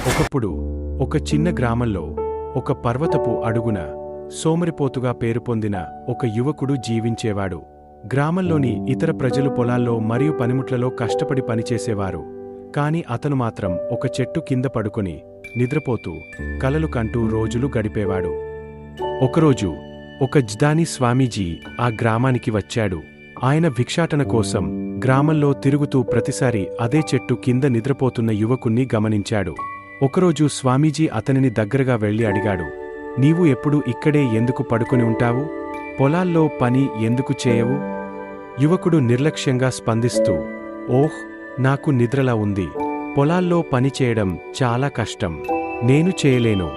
ఒకప్పుడు ఒక చిన్న గ్రామంలో ఒక పర్వతపు అడుగున సోమరిపోతుగా పేరు పొందిన ఒక యువకుడు జీవించేవాడు. గ్రామంలోని ఇతర ప్రజలు పొలాల్లో మరియు పనిముట్లలో కష్టపడి పనిచేసేవారు. కాని అతను మాత్రం ఒక చెట్టు కింద పడుకొని నిద్రపోతూ కలలు కంటూ రోజులు గడిపేవాడు. ఒకరోజు ఒక జ్ఞాని స్వామీజీ ఆ గ్రామానికి వచ్చాడు. ఆయన భిక్షాటన కోసం గ్రామంలో తిరుగుతూ ప్రతిసారి అదే చెట్టు కింద నిద్రపోతున్న యువకుణ్ణి గమనించాడు. ఒకరోజు స్వామీజీ అతనిని దగ్గరగా వెళ్లి అడిగాడు, నీవు ఎప్పుడు ఇక్కడే ఎందుకు పడుకుని ఉంటావు? పొలాల్లో పని ఎందుకు చేయవు? యువకుడు నిర్లక్ష్యంగా స్పందిస్తూ, ఓహ్, నాకు నిద్రలా ఉంది. పొలాల్లో పని చేయడం చాలా కష్టం. నేను చేయలేను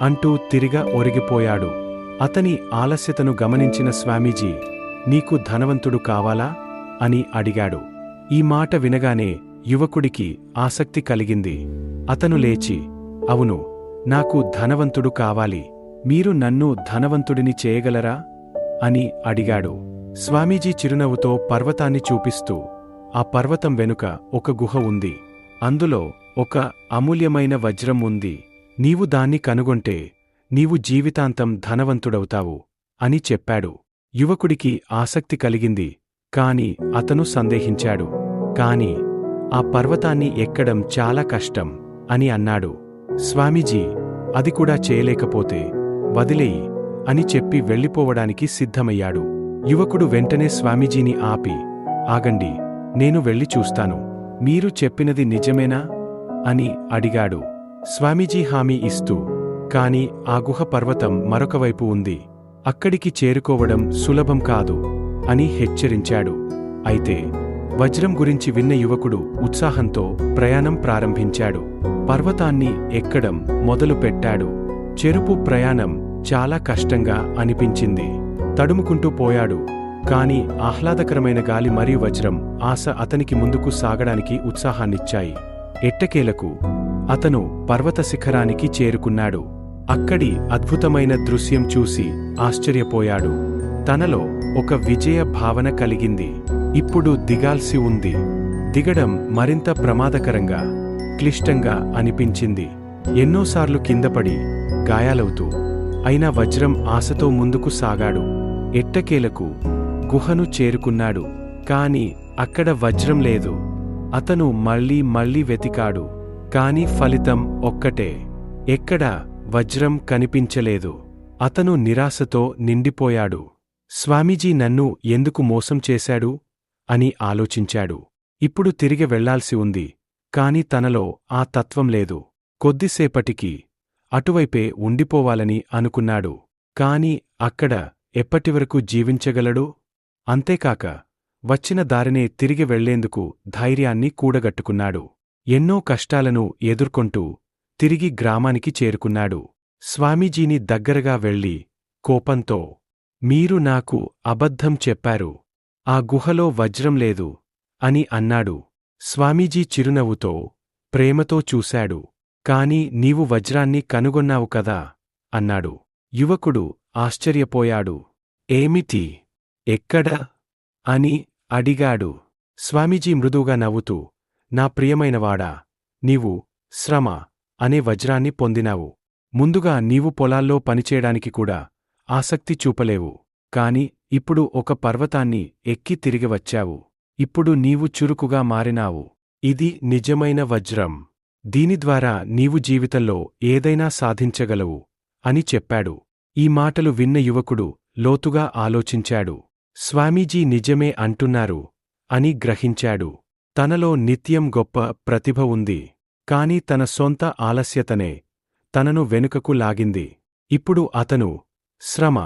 అంటూ తిరిగా ఒరిగిపోయాడు. అతని ఆలస్యతను గమనించిన స్వామీజీ, నీకు ధనవంతుడు కావాలా అని అడిగాడు. ఈ మాట వినగానే యువకుడికి ఆసక్తి కలిగింది. అతను లేచి, అవును, నాకు ధనవంతుడు కావాలి. మీరు నన్ను ధనవంతుడిని చేయగలరా అని అడిగాడు. స్వామీజీ చిరునవ్వుతో పర్వతాన్ని చూపిస్తూ, ఆ పర్వతం వెనుక ఒక గుహ ఉంది. అందులో ఒక అమూల్యమైన వజ్రం ఉంది. నీవు దాన్ని కనుగొంటే నీవు జీవితాంతం ధనవంతుడవుతావు అని చెప్పాడు. యువకుడికి ఆసక్తి కలిగింది, కాని అతను సందేహించాడు. కాని ఆ పర్వతాన్ని ఎక్కడం చాలా కష్టం అని అన్నాడు. స్వామీజీ, అది కూడా చేయలేకపోతే వదిలేయి అని చెప్పి వెళ్ళిపోవడానికి సిద్ధమయ్యాడు. యువకుడు వెంటనే స్వామీజీని ఆపి, ఆగండి, నేను వెళ్ళి చూస్తాను. మీరు చెప్పినది నిజమేనా అని అడిగాడు. స్వామీజీ హామీ ఇస్తూ, కాని ఆ గుహ పర్వతం మరొకవైపు ఉంది. అక్కడికి చేరుకోవడం సులభం కాదు అని హెచ్చరించాడు. అయితే వజ్రం గురించి విన్న యువకుడు ఉత్సాహంతో ప్రయాణం ప్రారంభించాడు. పర్వతాన్ని ఎక్కడం మొదలుపెట్టాడు. చెరుపు ప్రయాణం చాలా కష్టంగా అనిపించింది. తడుముకుంటూ పోయాడు. కాని ఆహ్లాదకరమైన గాలి మరియు వజ్రం ఆశ అతనికి ముందుకు సాగడానికి ఉత్సాహాన్నిచ్చాయి. ఎట్టకేలకు అతను పర్వత శిఖరానికి చేరుకున్నాడు. అక్కడి అద్భుతమైన దృశ్యం చూసి ఆశ్చర్యపోయాడు. తనలో ఒక విజయ భావన కలిగింది. ఇప్పుడు దిగాల్సి ఉంది. దిగడం మరింత ప్రమాదకరంగా, క్లిష్టంగా అనిపించింది. ఎన్నోసార్లు కిందపడి గాయాలవుతూ అయినా వజ్రం ఆశతో ముందుకు సాగాడు. ఎట్టకేలకు గుహను చేరుకున్నాడు. కాని అక్కడ వజ్రం లేదు. అతను మళ్ళీ వెతికాడు. కాని ఫలితం ఒక్కటే, ఎక్కడా వజ్రం కనిపించలేదు. అతను నిరాశతో నిండిపోయాడు. స్వామీజీ నన్ను ఎందుకు మోసం చేశాడు అని ఆలోచించాడు. ఇప్పుడు తిరిగి వెళ్లాల్సి ఉంది. కాని తనలో ఆ తత్వం లేదు. కొద్దిసేపటికి అటువైపే ఉండిపోవాలని అనుకున్నాడు. కాని అక్కడ ఎప్పటివరకు జీవించగలడు? అంతేకాక వచ్చిన దారినే తిరిగి వెళ్లేందుకు ధైర్యాన్ని కూడగట్టుకున్నాడు. ఎన్నో కష్టాలను ఎదుర్కొంటూ తిరిగి గ్రామానికి చేరుకున్నాడు. స్వామీజీని దగ్గరగా వెళ్లి కోపంతో, మీరు నాకు అబద్ధం చెప్పారు. ఆ గుహలో వజ్రం లేదు అని అన్నాడు. స్వామీజీ చిరునవ్వుతో ప్రేమతో చూశాడు. కాని నీవు వజ్రాన్ని కనుగొన్నావు కదా అన్నాడు. యువకుడు ఆశ్చర్యపోయాడు. ఏమిటి? ఎక్కడ అని అడిగాడు. స్వామీజీ మృదువుగా నవ్వుతూ, నా ప్రియమైనవాడా, నీవు శ్రమ అనే వజ్రాన్ని పొందినావు. ముందుగా నీవు పొలాల్లో పనిచేయడానికి కూడా ఆసక్తి చూపలేవు. కాని ఇప్పుడు ఒక పర్వతాన్ని ఎక్కి తిరిగి వచ్చావు. ఇప్పుడు నీవు చురుకుగా మారినావు. ఇది నిజమైన వజ్రం. దీని ద్వారా నీవు జీవితంలో ఏదైనా సాధించగలవు అని చెప్పాడు. ఈ మాటలు విన్న యువకుడు లోతుగా ఆలోచించాడు. స్వామీజీ నిజమే అంటున్నారు అని గ్రహించాడు. తనలో నిత్యం గొప్ప ప్రతిభ ఉంది. కాని తన సొంత ఆలస్యతనే తనను వెనుకకు లాగింది. ఇప్పుడు అతను శ్రమ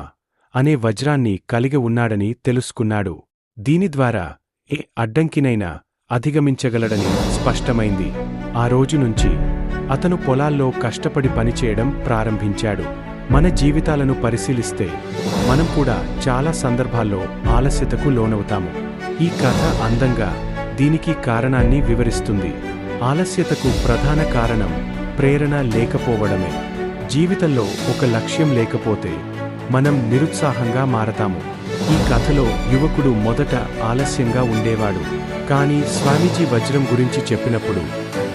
అనే వజ్రాన్ని కలిగి ఉన్నాడని తెలుసుకున్నాడు. దీనిద్వారా ఏ అడ్డంకినైనా అధిగమించగలడని స్పష్టమైంది. ఆ రోజునుంచి అతను పొలాల్లో కష్టపడి పనిచేయడం ప్రారంభించాడు. మన జీవితాలను పరిశీలిస్తే మనం కూడా చాలా సందర్భాల్లో ఆలస్యతకు లోనవుతాము. ఈ కథ అందంగా దీనికి కారణాన్ని వివరిస్తుంది. ఆలస్యతకు ప్రధాన కారణం ప్రేరణ లేకపోవడమే. జీవితంలో ఒక లక్ష్యం లేకపోతే మనం నిరుత్సాహంగా మారతాము. ఈ కథలో యువకుడు మొదట ఆలస్యంగా ఉండేవాడు. కానీ స్వామీజీ వజ్రం గురించి చెప్పినప్పుడు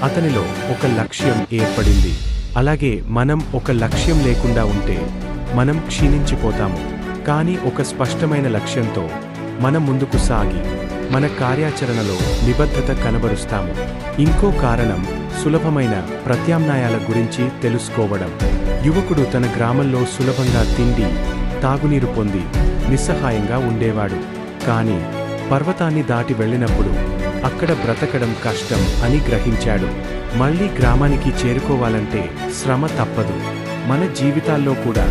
అతనిలో ఒక లక్ష్యం ఏర్పడింది. అలాగే మనం ఒక లక్ష్యం లేకుండా ఉంటే మనం క్షీణించిపోతాము. కానీ ఒక స్పష్టమైన లక్ష్యంతో మనం ముందుకు సాగి మన కార్యాచరణలో నిబద్ధత కనబరుస్తాము. ఇంకో కారణం సులభమైన ప్రత్యామ్నాయాల గురించి తెలుసుకోవడం. యువకుడు తన గ్రామంలో సులభంగా తిండి, తాగునీరు పొంది నిస్సహాయంగా ఉండేవాడు. కానీ పర్వతాన్ని దాటి వెళ్ళినప్పుడు అక్కడ బ్రతకడం కష్టం అని గ్రహించాడు. మళ్ళీ గ్రామానికి చేరుకోవాలంటే శ్రమ తప్పదు. మన జీవితాల్లో కూడా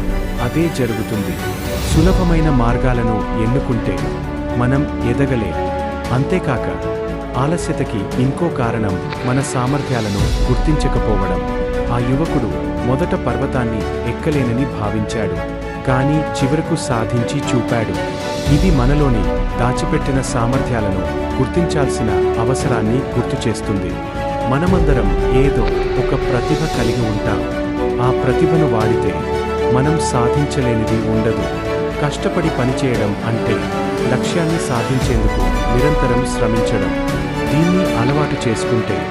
అదే జరుగుతుంది. సులభమైన మార్గాలను ఎన్నుకుంటే మనం ఎదగలేం. అంతేకాక ఆలస్యతకి ఇంకో కారణం మన సామర్థ్యాలను గుర్తించకపోవడం. ఆ యువకుడు మొదట పర్వతాన్ని ఎక్కలేనని భావించాడు. కానీ చివరకు సాధించి చూపాడు. ఇది మనలోని దాచిపెట్టిన సామర్థ్యాలను గుర్తించాల్సిన అవసరాన్ని గుర్తుచేస్తుంది. మనమందరం ఏదో ఒక ప్రతిభ కలిగి ఉంటాం. ఆ ప్రతిభను వాడితే మనం సాధించలేనిది ఉండదు. కష్టపడి పనిచేయడం అంటే లక్ష్యాన్ని సాధించేందుకు నిరంతరం శ్రమించడం. దీన్ని అలవాటు చేసుకుంటే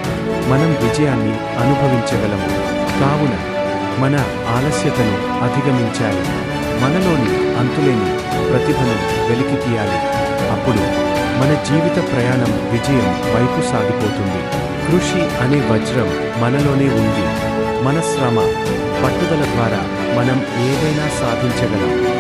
మనం విజయాన్ని అనుభవించగలము. కావున మన ఆలస్యతను అధిగమించాలి. మనలోని అంతులేని ప్రతిభను వెలికి తీయాలి. అప్పుడు మన జీవిత ప్రయాణం విజయం వైపు సాగిపోతుంది. కృషి అనే వజ్రం మనలోనే ఉంది. మన శ్రమ, పట్టుదల ద్వారా మనం ఏదైనా సాధించగలం.